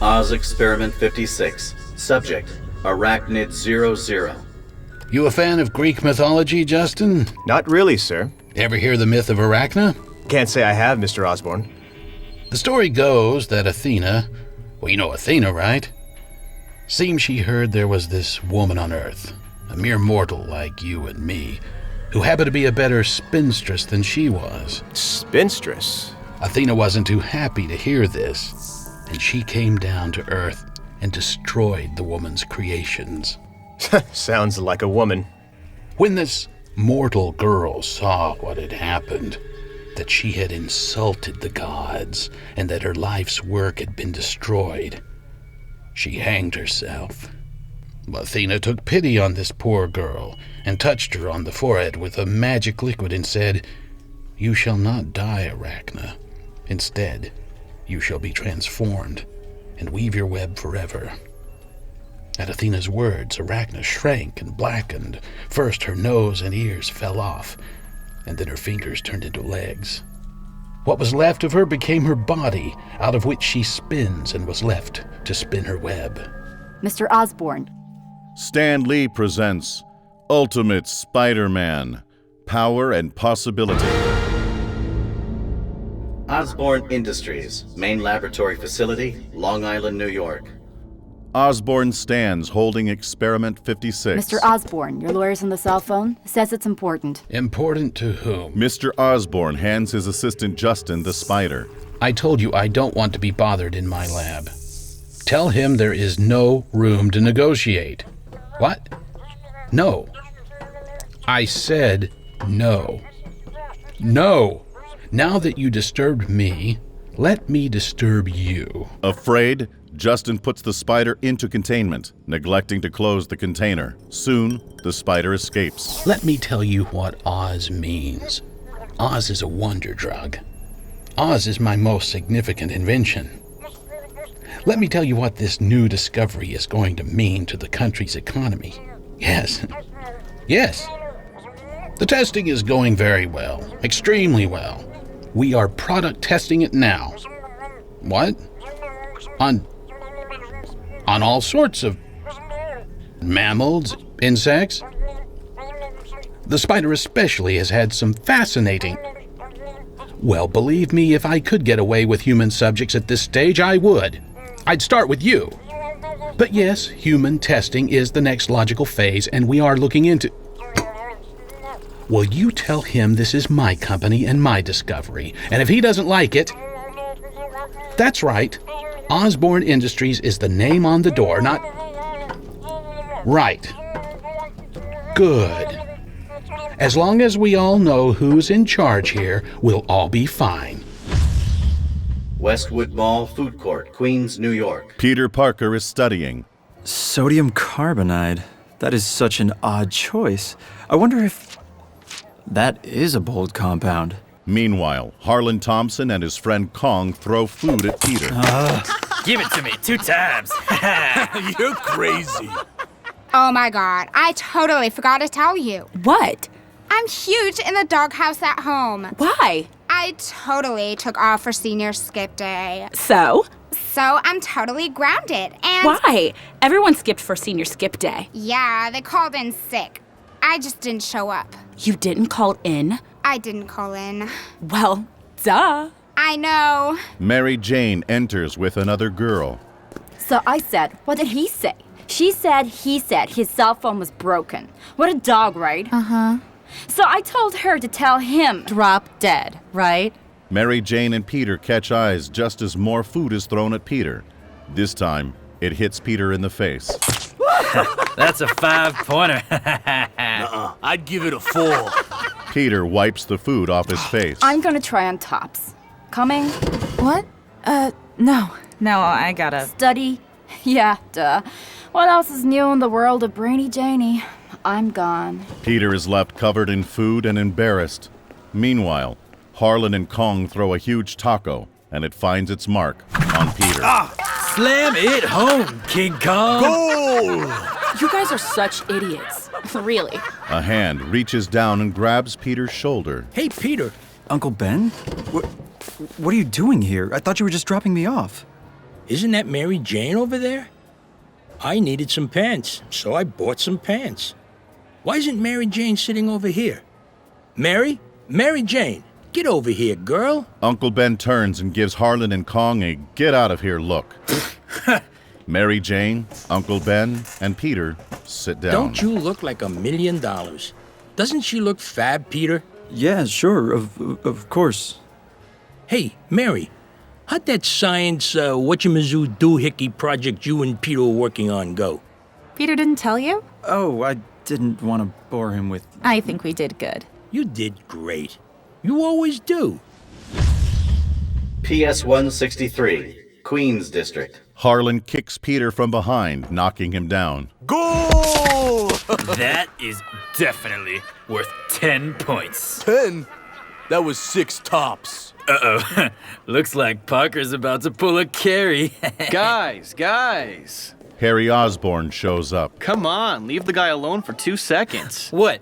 Oz Experiment 56. Subject, Arachnid 00. You a fan of Greek mythology, Justin? Not really, sir. Ever hear the myth of Arachne? Can't say I have, Mr. Osborne. The story goes that Athena, well, you know Athena, right? Seems she heard there was this woman on Earth, a mere mortal like you and me, who happened to be a better spinstress than she was. Spinstress? Athena wasn't too happy to hear this, and she came down to Earth and destroyed the woman's creations. Sounds like a woman. When this mortal girl saw what had happened, that she had insulted the gods and that her life's work had been destroyed, she hanged herself. Athena took pity on this poor girl and touched her on the forehead with a magic liquid and said, "You shall not die, Arachne. Instead, you shall be transformed and weave your web forever." At Athena's words, Arachne shrank and blackened. First her nose and ears fell off, and then her fingers turned into legs. What was left of her became her body, out of which she spins and was left to spin her web. Mr. Osborne. Stan Lee presents Ultimate Spider-Man, Power and Possibility. Osborne Industries, main laboratory facility, Long Island, New York. Osborne stands holding Experiment 56. Mr. Osborne, your lawyer's on the cell phone. Says it's important. Important to whom? Mr. Osborne hands his assistant Justin the spider. I told you I don't want to be bothered in my lab. Tell him there is no room to negotiate. What? No. I said no. No. Now that you disturbed me, let me disturb you. Afraid, Justin puts the spider into containment, neglecting to close the container. Soon, the spider escapes. Let me tell you what Oz means. Oz is a wonder drug. Oz is my most significant invention. Let me tell you what this new discovery is going to mean to the country's economy. Yes. Yes. The testing is going very well, extremely well. We are product testing it now. What? On all sorts of mammals, insects. The spider especially has had some fascinating... Well, believe me, if I could get away with human subjects at this stage, I would. I'd start with you. But yes, human testing is the next logical phase, and we are looking into... Well, you tell him this is my company and my discovery, and if he doesn't like it... That's right. Osborne Industries is the name on the door, not... Right. Good. As long as we all know who's in charge here, we'll all be fine. Westwood Mall Food Court, Queens, New York. Peter Parker is studying. Sodium carbonide. That is such an odd choice. I wonder if... That is a bold compound. Meanwhile, Harlan Thompson and his friend Kong throw food at Peter. Give it to me 2 times. You're crazy. Oh my god, I totally forgot to tell you. What? I'm huge in the doghouse at home. Why? I totally took off for senior skip day. So I'm totally grounded and... why? Everyone skipped for senior skip day. Yeah, they called in sick. I just didn't show up. You didn't call in? I didn't call in. Well, duh. I know. Mary Jane enters with another girl. So I said, what did he say? She said, he said his cell phone was broken. What a dog, right? Uh-huh. So I told her to tell him. Drop dead, right? Mary Jane and Peter catch eyes just as more food is thrown at Peter. This time, it hits Peter in the face. That's a 5-pointer. I'd give it a 4. Peter wipes the food off his face. I'm gonna try on tops. Coming? What? No, I gotta... Study? Yeah, duh. What else is new in the world of Brainy Janie? I'm gone. Peter is left covered in food and embarrassed. Meanwhile, Harlan and Kong throw a huge taco, and it finds its mark on Peter. Slam it home, King Kong. Goal! You guys are such idiots. Really. A hand reaches down and grabs Peter's shoulder. Hey, Peter. Uncle Ben? What are you doing here? I thought you were just dropping me off. Isn't that Mary Jane over there? I needed some pants, so I bought some pants. Why isn't Mary Jane sitting over here? Mary? Mary Jane, get over here, girl. Uncle Ben turns and gives Harlan and Kong a get-out-of-here look. Mary Jane, Uncle Ben, and Peter sit down. Don't you look like $1 million? Doesn't she look fab, Peter? Yeah, sure, of course. Hey, Mary, how'd that science whatchamazoo doohickey project you and Peter were working on go? Peter didn't tell you? Oh, I didn't want to bore him with... I think we did good. You did great. You always do. PS 163, Queens District. Harlan kicks Peter from behind, knocking him down. Goal! That is definitely worth 10 points. 10? That was 6 tops. Uh-oh. Looks like Parker's about to pull a carry. Guys. Harry Osborn shows up. Come on, leave the guy alone for 2 seconds. What?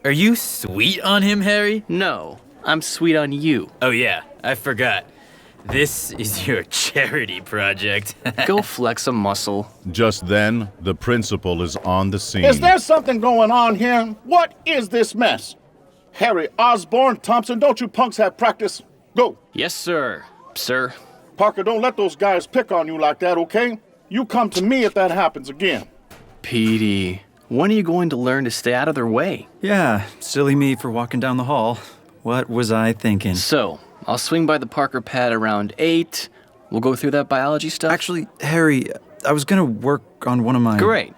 Are you sweet on him, Harry? No, I'm sweet on you. Oh yeah, I forgot. This is your charity project. Go flex a muscle. Just then, the principal is on the scene. Is there something going on here? What is this mess? Harry Osborn, Thompson, don't you punks have practice? Go. Yes, sir. Sir. Parker, don't let those guys pick on you like that, okay? You come to me if that happens again. Petey, when are you going to learn to stay out of their way? Yeah, silly me for walking down the hall. What was I thinking? So, I'll swing by the Parker pad around 8. We'll go through that biology stuff. Actually, Harry, I was gonna work on one of my... Great.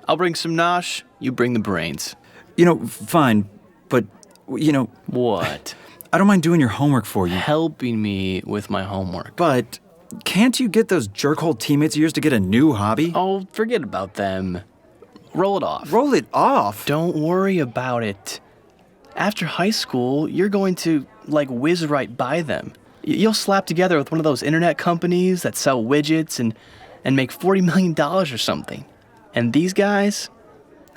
I'll bring some nosh, you bring the brains. You know, fine, but, you know... What? I don't mind doing your homework for you. Helping me with my homework. But can't you get those jerkhole teammates of yours to get a new hobby? Oh, forget about them. Roll it off. Roll it off? Don't worry about it. After high school, you're going to, whiz right by them. You'll slap together with one of those internet companies that sell widgets and make $40 million or something. And these guys,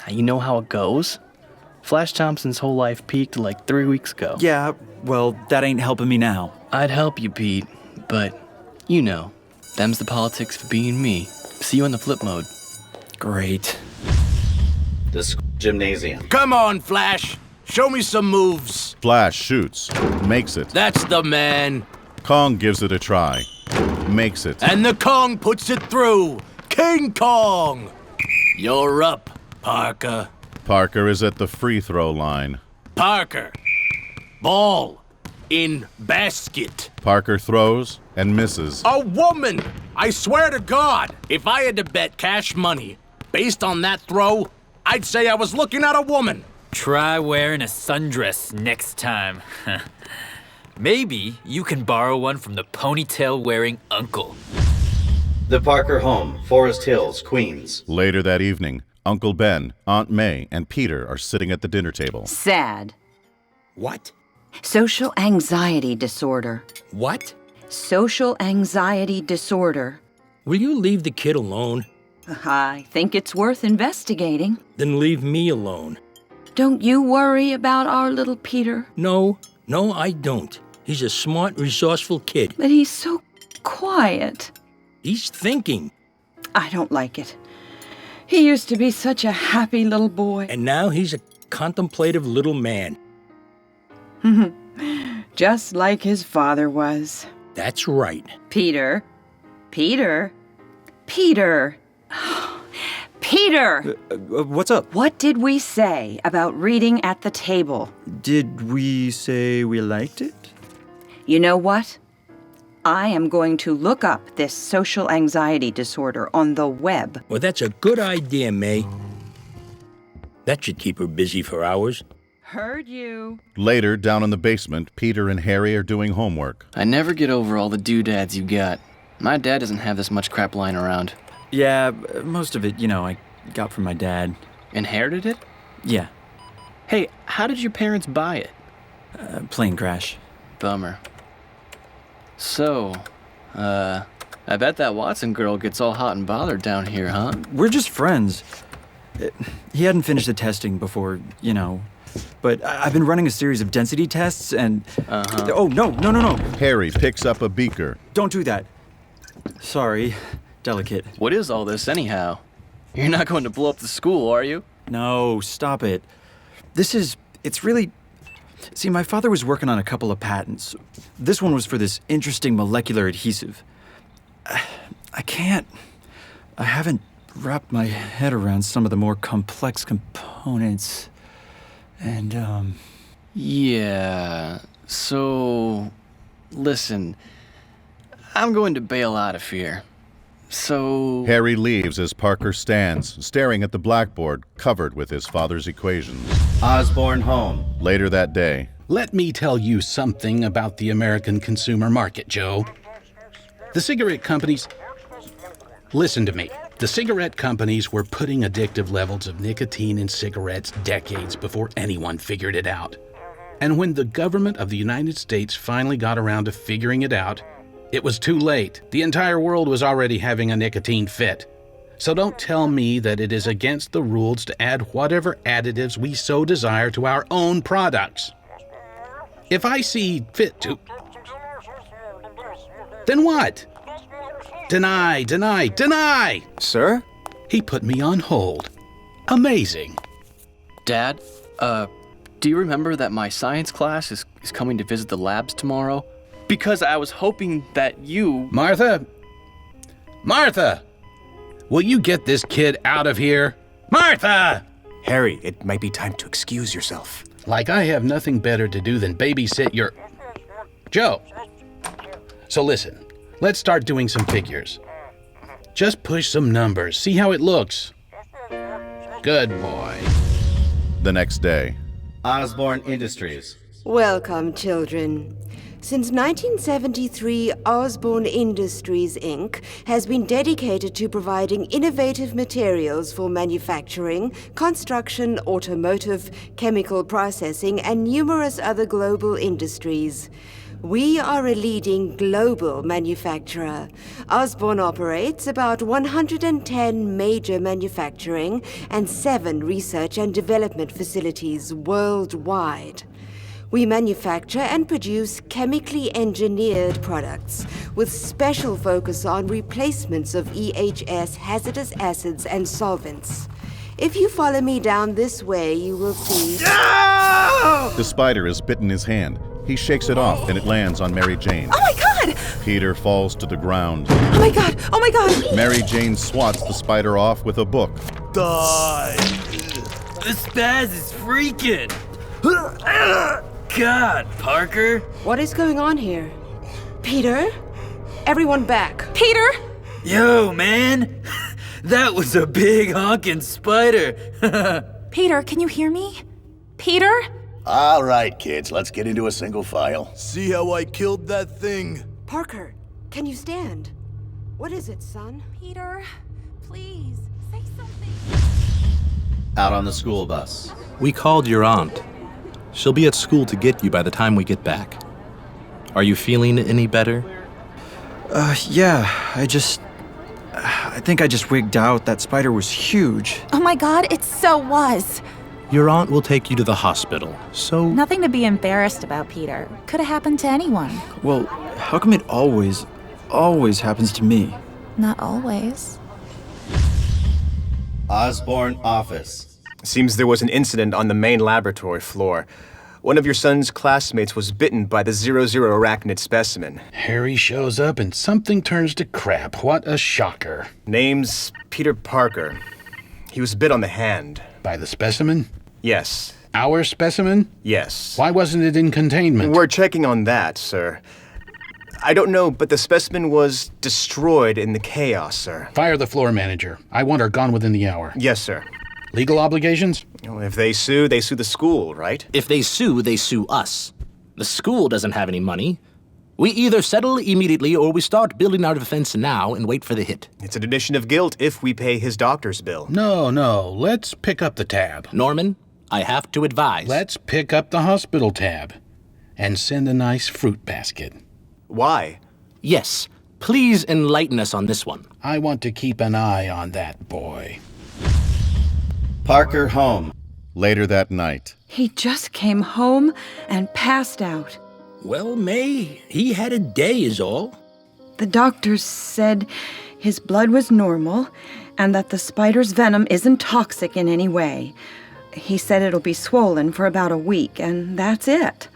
you know how it goes. Flash Thompson's whole life peaked 3 weeks ago. Yeah, well, that ain't helping me now. I'd help you, Pete, but, you know, them's the politics of being me. See you in the flip mode. Great. The gymnasium. Come on, Flash. Show me some moves. Flash shoots, makes it. That's the man. Kong gives it a try, makes it. And the Kong puts it through. King Kong. You're up, Parker. Parker is at the free throw line. Parker. Ball. In basket. Parker throws and misses. A woman! I swear to God, if I had to bet cash money based on that throw, I'd say I was looking at a woman. Try wearing a sundress next time. Maybe you can borrow one from the ponytail-wearing uncle. The Parker home, Forest Hills, Queens. Later that evening, Uncle Ben, Aunt May, and Peter are sitting at the dinner table. Sad. What? Social anxiety disorder. What? Social anxiety disorder. Will you leave the kid alone? I think it's worth investigating. Then leave me alone. Don't you worry about our little Peter. No, I don't. He's a smart, resourceful kid. But he's so quiet. He's thinking. I don't like it. He used to be such a happy little boy. And now he's a contemplative little man. Just like his father was. That's right. Peter. Peter. What's up? What did we say about reading at the table? Did we say we liked it? You know what? I am going to look up this social anxiety disorder on the web. Well, that's a good idea, May. That should keep her busy for hours. Heard you. Later, down in the basement, Peter and Harry are doing homework. I never get over all the doodads you got. My dad doesn't have this much crap lying around. Yeah, most of it, I got from my dad. Inherited it? Yeah. Hey, how did your parents buy it? Plane crash. Bummer. So, I bet that Watson girl gets all hot and bothered down here, huh? We're just friends. He hadn't finished the testing before, But I've been running a series of density tests and... Oh, no. Harry picks up a beaker. Don't do that. Sorry. Delicate. What is all this, anyhow? You're not going to blow up the school, are you? No, stop it. It's really... See, my father was working on a couple of patents. This one was for this interesting molecular adhesive. I haven't wrapped my head around some of the more complex components. And, Yeah, so... Listen, I'm going to bail out of here. So... Harry leaves as Parker stands, staring at the blackboard covered with his father's equations. Osborne home. Later that day. Let me tell you something about the American consumer market, Joe. The cigarette companies... Listen to me. The cigarette companies were putting addictive levels of nicotine in cigarettes decades before anyone figured it out. And when the government of the United States finally got around to figuring it out, it was too late. The entire world was already having a nicotine fit. So don't tell me that it is against the rules to add whatever additives we so desire to our own products. If I see fit to... Then what? Deny, deny, deny! Sir? He put me on hold. Amazing. Dad, do you remember that my science class is coming to visit the labs tomorrow? Because I was hoping that you... Martha? Martha! Will you get this kid out of here? Martha! Harry, it might be time to excuse yourself. Like I have nothing better to do than babysit your... Joe! So listen, let's start doing some figures. Just push some numbers, see how it looks. Good boy. The next day. Osborne Industries. Welcome, children. Since 1973, Osborne Industries, Inc. has been dedicated to providing innovative materials for manufacturing, construction, automotive, chemical processing, and numerous other global industries. We are a leading global manufacturer. Osborne operates about 110 major manufacturing and 7 research and development facilities worldwide. We manufacture and produce chemically engineered products with special focus on replacements of EHS hazardous acids and solvents. If you follow me down this way, you will see... The spider has bitten his hand. He shakes it off and it lands on Mary Jane. Oh my God! Peter falls to the ground. Oh my God! Oh my God! Mary Jane swats the spider off with a book. Die! The spaz is freaking! God, Parker! What is going on here? Peter? Everyone back. Peter? Yo, man! That was a big honkin' spider! Peter, can you hear me? Peter? All right, kids, let's get into a single file. See how I killed that thing? Parker, can you stand? What is it, son? Peter, please, say something. Out on the school bus. We called your aunt. She'll be at school to get you by the time we get back. Are you feeling any better? Yeah, I think I just wigged out. That spider was huge. Oh my God, it so was. Your aunt will take you to the hospital, so... Nothing to be embarrassed about, Peter. Could have happened to anyone. Well, how come it always happens to me? Not always. Osborne office. Seems there was an incident on the main laboratory floor. One of your son's classmates was bitten by the 00 arachnid specimen. Harry shows up and something turns to crap. What a shocker. Name's Peter Parker. He was bit on the hand. By the specimen? Yes. Our specimen? Yes. Why wasn't it in containment? We're checking on that, sir. I don't know, but the specimen was destroyed in the chaos, sir. Fire the floor manager. I want her gone within the hour. Yes, sir. Legal obligations? Well, if they sue the school, right? If they sue us. The school doesn't have any money. We either settle immediately or we start building our defense now and wait for the hit. It's an admission of guilt if we pay his doctor's bill. No. Let's pick up the tab. Norman, I have to advise. Let's pick up the hospital tab and send a nice fruit basket. Why? Yes. Please enlighten us on this one. I want to keep an eye on that boy. Parker home. Later that night. He just came home and passed out. Well, May, he had a day is all. The doctors said his blood was normal and that the spider's venom isn't toxic in any way. He said it'll be swollen for about a week, and that's it.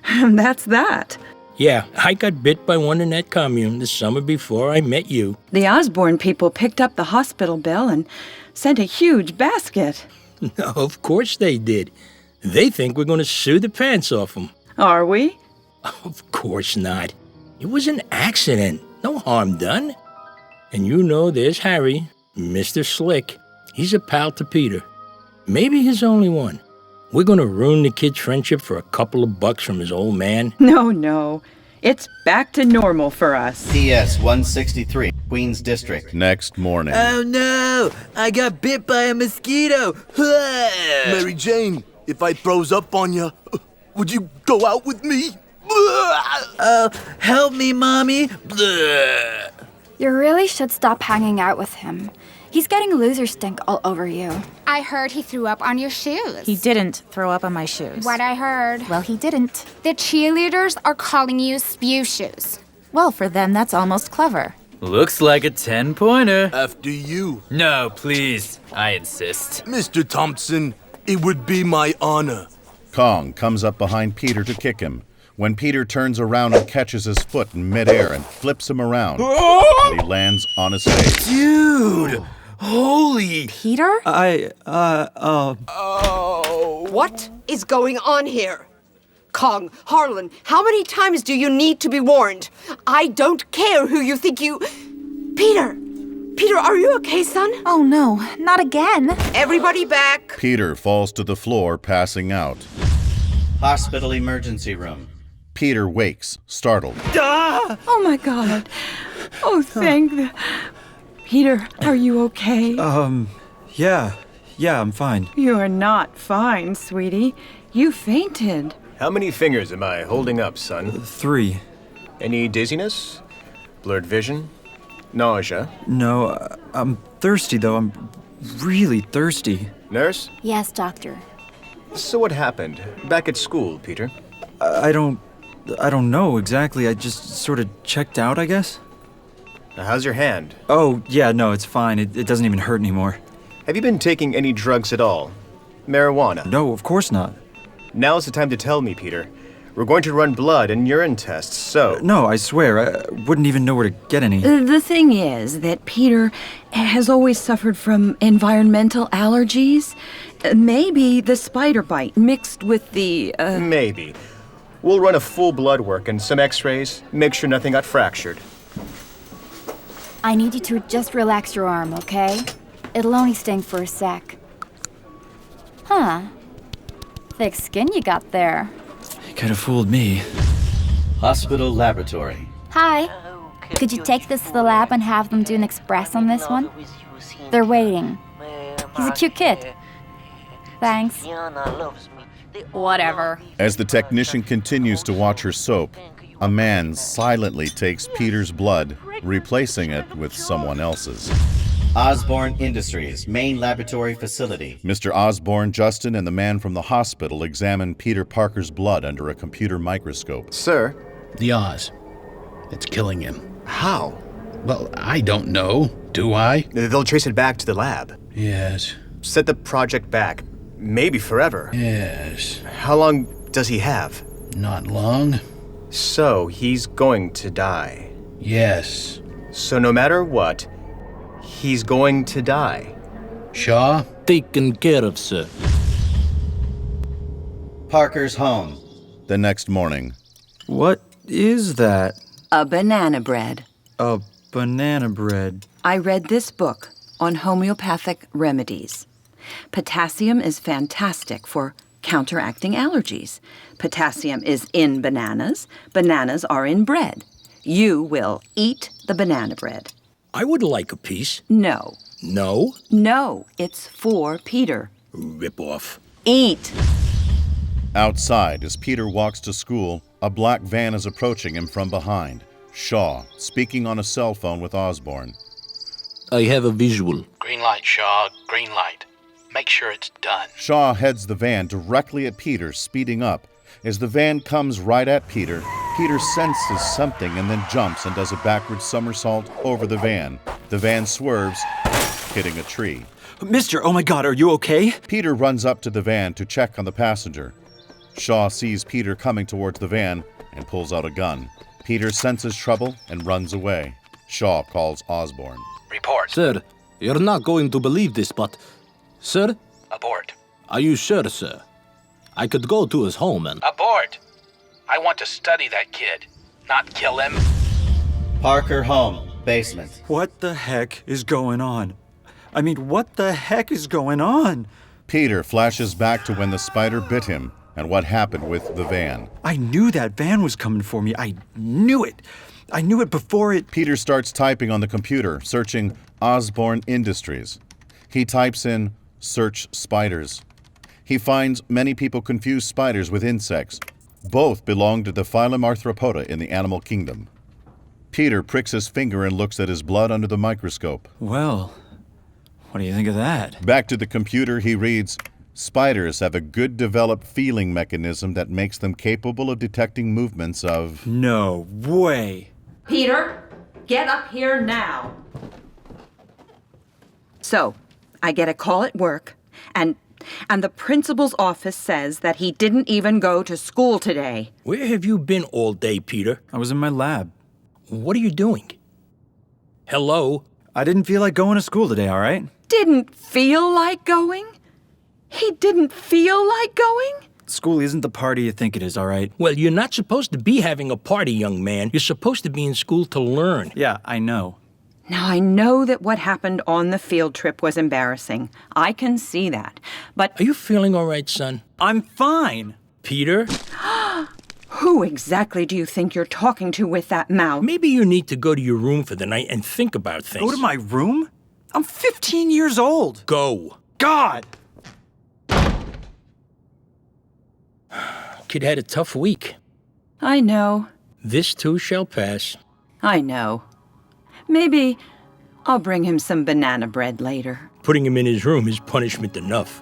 That's that. Yeah, I got bit by one in that commune the summer before I met you. The Osborne people picked up the hospital bill and sent a huge basket. No, of course they did. They think we're going to sue the pants off them. Are we? Of course not. It was an accident. No harm done. And you know there's Harry, Mr. Slick. He's a pal to Peter. Maybe his only one. We're going to ruin the kid's friendship for a couple of bucks from his old man. No. It's back to normal for us. PS 163, Queens District. Next morning. Oh no! I got bit by a mosquito! Mary Jane, if I throws up on you, would you go out with me? Help me, Mommy! You really should stop hanging out with him. He's getting loser stink all over you. I heard he threw up on your shoes. He didn't throw up on my shoes. What I heard. Well, he didn't. The cheerleaders are calling you spew shoes. Well, for them, that's almost clever. Looks like a 10-pointer. After you. No, please. I insist. Mr. Thompson, it would be my honor. Kong comes up behind Peter to kick him. When Peter turns around and catches his foot in midair and flips him around, and he lands on his face. Dude! Holy... Peter? What is going on here? Kong, Harlan, how many times do you need to be warned? I don't care who you think you... Peter! Peter, are you okay, son? Oh, no. Not again. Everybody back. Peter falls to the floor, passing out. Hospital emergency room. Peter wakes, startled. Oh, my God. Oh, thank the... Peter, are you okay? Yeah, I'm fine. You're not fine, sweetie. You fainted. How many fingers am I holding up, son? 3. Any dizziness? Blurred vision? Nausea? No, I'm thirsty, though. I'm really thirsty. Nurse? Yes, doctor. So what happened? Back at school, Peter? I don't know exactly. I just sort of checked out, I guess. How's your hand? Oh, yeah, no, it's fine. It doesn't even hurt anymore. Have you been taking any drugs at all? Marijuana? No, of course not. Now's the time to tell me, Peter. We're going to run blood and urine tests, so... No, I swear, I wouldn't even know where to get any. The thing is that Peter has always suffered from environmental allergies. Maybe the spider bite mixed with the, Maybe. We'll run a full blood work and some x-rays, make sure nothing got fractured. I need you to just relax your arm, okay? It'll only sting for a sec. Huh. Thick skin you got there. Could have fooled me. Hospital laboratory. Hi. Could you take this to the lab and have them do an express on this one? They're waiting. He's a cute kid. Thanks. Whatever. As the technician continues to watch her soap, a man silently takes Peter's blood, replacing it with someone else's. Osborne Industries, main laboratory facility. Mr. Osborne, Justin, and the man from the hospital examine Peter Parker's blood under a computer microscope. Sir? The Oz. It's killing him. How? Well, I don't know. Do I? They'll trace it back to the lab. Yes. Set the project back. Maybe forever. Yes. How long does he have? Not long. So, he's going to die. Yes. So no matter what, he's going to die. Shaw? Taken care of, sir. Parker's home. The next morning. What is that? A banana bread. A banana bread. I read this book on homeopathic remedies. Potassium is fantastic for counteracting allergies. Potassium is in bananas. Bananas are in bread. You will eat the banana bread. I would like a piece. No. No? No, it's for Peter. Rip off. Eat. Outside, as Peter walks to school, a black van is approaching him from behind. Shaw, speaking on a cell phone with Osborne. I have a visual. Green light, Shaw. Green light. Make sure it's done. Shaw heads the van directly at Peter, speeding up. As the van comes right at Peter, Peter senses something and then jumps and does a backward somersault over the van. The van swerves, hitting a tree. Mister, oh my God, are you okay? Peter runs up to the van to check on the passenger. Shaw sees Peter coming towards the van and pulls out a gun. Peter senses trouble and runs away. Shaw calls Osborne. Report. Sir, you're not going to believe this, but... Sir? Abort. Are you sure, sir? I could go to his home and... Abort! I want to study that kid, not kill him. Parker home, basement. What the heck is going on? I mean, what the heck is going on? Peter flashes back to when the spider bit him and what happened with the van. I knew that van was coming for me. I knew it. I knew it before it... Peter starts typing on the computer, searching Osborne Industries. He types in search spiders. He finds many people confuse spiders with insects. Both belong to the phylum Arthropoda in the animal kingdom. Peter pricks his finger and looks at his blood under the microscope. Well, what do you think of that? Back to the computer, he reads, spiders have a good developed feeling mechanism that makes them capable of detecting movements of... No way! Peter, get up here now. So, I get a call at work, and the principal's office says that he didn't even go to school today. Where have you been all day, Peter? I was in my lab. What are you doing? Hello? I didn't feel like going to school today, all right? Didn't feel like going? He didn't feel like going? School isn't the party you think it is, all right? Well, you're not supposed to be having a party, young man. You're supposed to be in school to learn. Yeah, I know. Now, I know that what happened on the field trip was embarrassing. I can see that. But... Are you feeling all right, son? I'm fine. Peter? Who exactly do you think you're talking to with that mouth? Maybe you need to go to your room for the night and think about things. Go to my room? I'm 15 years old. Go. God! Kid had a tough week. I know. This too shall pass. I know. Maybe I'll bring him some banana bread later. Putting him in his room is punishment enough.